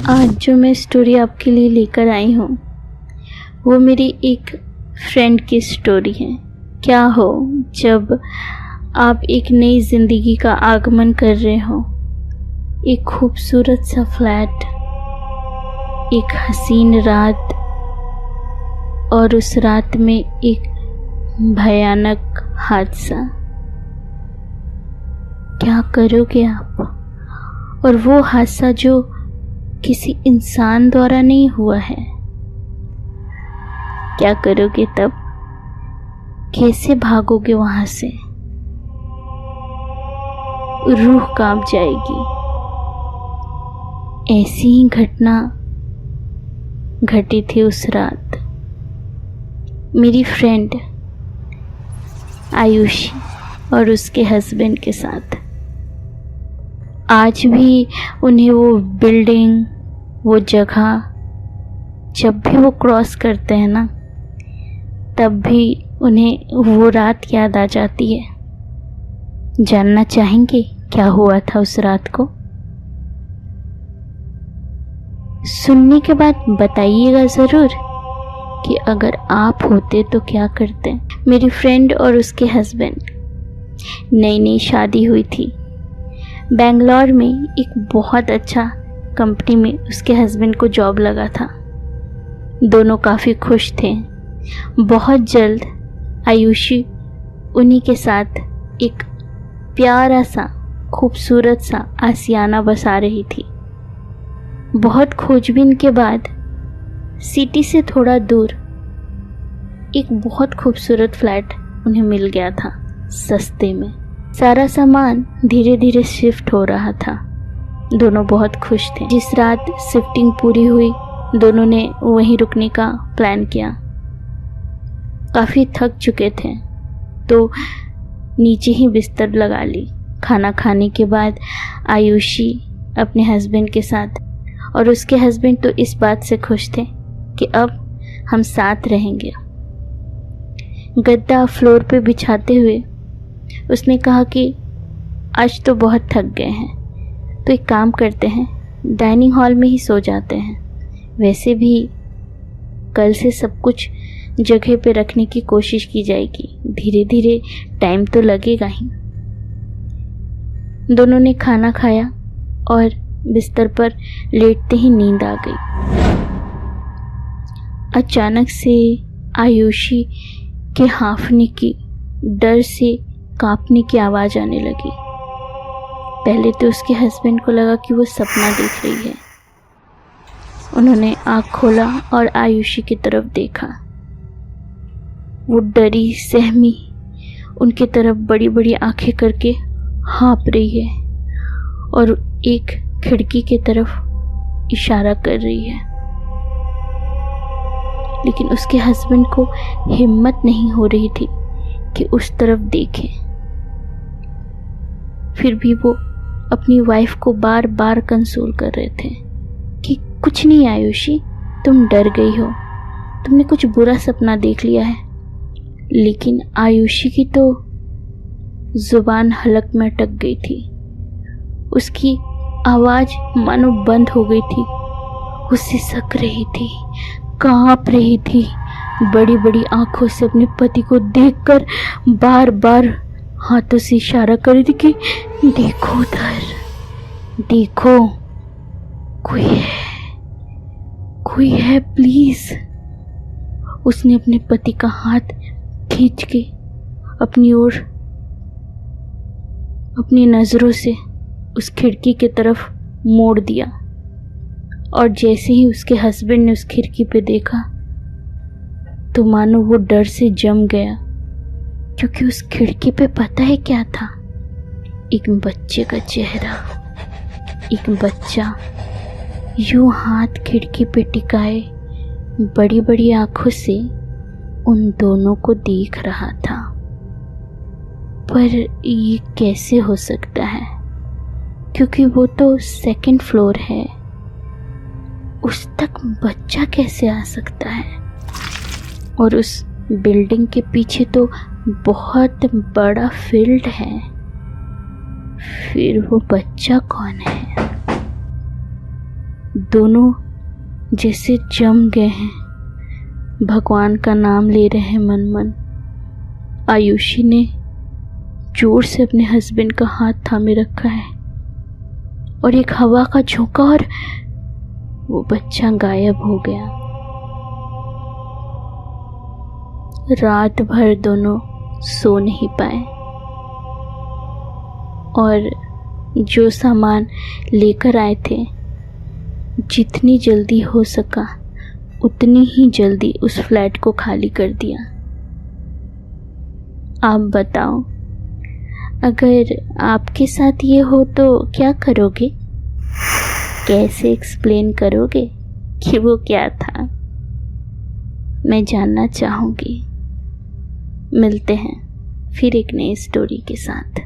आज जो मैं स्टोरी आपके लिए लेकर आई हूँ वो मेरी एक फ्रेंड की स्टोरी है। क्या हो जब आप एक नई ज़िंदगी का आगमन कर रहे हो, एक खूबसूरत सा फ्लैट, एक हसीन रात और उस रात में एक भयानक हादसा। क्या करोगे आप? और वो हादसा जो किसी इंसान द्वारा नहीं हुआ है। क्या करोगे तब? कैसे भागोगे वहां से? रूह कांप जाएगी। ऐसी ही घटना घटी थी उस रात मेरी फ्रेंड आयुषी और उसके हस्बैंड के साथ। आज भी उन्हें वो बिल्डिंग, वो जगह जब भी वो क्रॉस करते हैं ना, तब भी उन्हें वो रात याद आ जाती है। जानना चाहेंगे क्या हुआ था उस रात को? सुनने के बाद बताइएगा ज़रूर कि अगर आप होते तो क्या करते। मेरी फ्रेंड और उसके हस्बैंड, नई नई शादी हुई थी। बेंगलोर में एक बहुत अच्छा कंपनी में उसके हस्बैंड को जॉब लगा था। दोनों काफ़ी खुश थे। बहुत जल्द आयुषी उन्हीं के साथ एक प्यारा सा, खूबसूरत सा आशियाना बसा रही थी। बहुत खोजबीन के बाद सिटी से थोड़ा दूर एक बहुत खूबसूरत फ्लैट उन्हें मिल गया था, सस्ते में। सारा सामान धीरे धीरे शिफ्ट हो रहा था। दोनों बहुत खुश थे। जिस रात शिफ्टिंग पूरी हुई, दोनों ने वहीं रुकने का प्लान किया। काफ़ी थक चुके थे तो नीचे ही बिस्तर लगा ली। खाना खाने के बाद आयुषी अपने हस्बैंड के साथ, और उसके हस्बैंड तो इस बात से खुश थे कि अब हम साथ रहेंगे। गद्दा फ्लोर पे बिछाते हुए उसने कहा कि आज तो बहुत थक गए हैं, तो एक काम करते हैं, डाइनिंग हॉल में ही सो जाते हैं। वैसे भी कल से सब कुछ जगह पे रखने की कोशिश की जाएगी। धीरे धीरे टाइम तो लगेगा ही। दोनों ने खाना खाया और बिस्तर पर लेटते ही नींद आ गई। अचानक से आयुषी के हांफने की, डर से कांपने की आवाज़ आने लगी। पहले तो उसके हस्बैंड को लगा कि वो सपना देख रही है। उन्होंने आँख खोला और आयुषी की तरफ देखा। वो डरी सहमी उनकी तरफ बड़ी बड़ी आंखें करके हाँप रही है और एक खिड़की की तरफ इशारा कर रही है। लेकिन उसके हस्बैंड को हिम्मत नहीं हो रही थी कि उस तरफ देखें। फिर भी वो अपनी वाइफ को बार बार कंसोल कर रहे थे कि कुछ नहीं आयुषी, तुम डर गई हो, तुमने कुछ बुरा सपना देख लिया है। लेकिन आयुषी की तो जुबान हलक में अटक गई थी। उसकी आवाज़ मानो बंद हो गई थी। वो सिसक रही थी, कांप रही थी। बड़ी बड़ी आंखों से अपने पति को देखकर बार बार हाथों से इशारा कर रही थी कि देखो उधर, देखो, कोई है प्लीज। उसने अपने पति का हाथ खींच के अपनी ओर, अपनी नजरों से उस खिड़की की तरफ मोड़ दिया। और जैसे ही उसके हस्बैंड ने उस खिड़की पे देखा तो मानो वो डर से जम गया, क्योंकि उस खिड़की पे पता है क्या था? एक बच्चे का चेहरा। एक बच्चा यूं हाथ खिड़की पे टिकाए बड़ी बड़ी आंखों से उन दोनों को देख रहा था। पर ये कैसे हो सकता है? क्योंकि वो तो सेकंड फ्लोर है। उस तक बच्चा कैसे आ सकता है? और उस बिल्डिंग के पीछे तो बहुत बड़ा फील्ड है। फिर वो बच्चा कौन है? दोनों जैसे जम गए हैं, भगवान का नाम ले रहे हैं मन मन। आयुषी ने जोर से अपने हस्बैंड का हाथ थामे रखा है और एक हवा का झोंका और वो बच्चा गायब हो गया। रात भर दोनों सो नहीं पाए और जो सामान लेकर आए थे जितनी जल्दी हो सका उतनी ही जल्दी उस फ्लैट को खाली कर दिया। आप बताओ, अगर आपके साथ ये हो तो क्या करोगे? कैसे एक्सप्लेन करोगे कि वो क्या था? मैं जानना चाहूँगी। मिलते हैं फिर एक नई स्टोरी के साथ।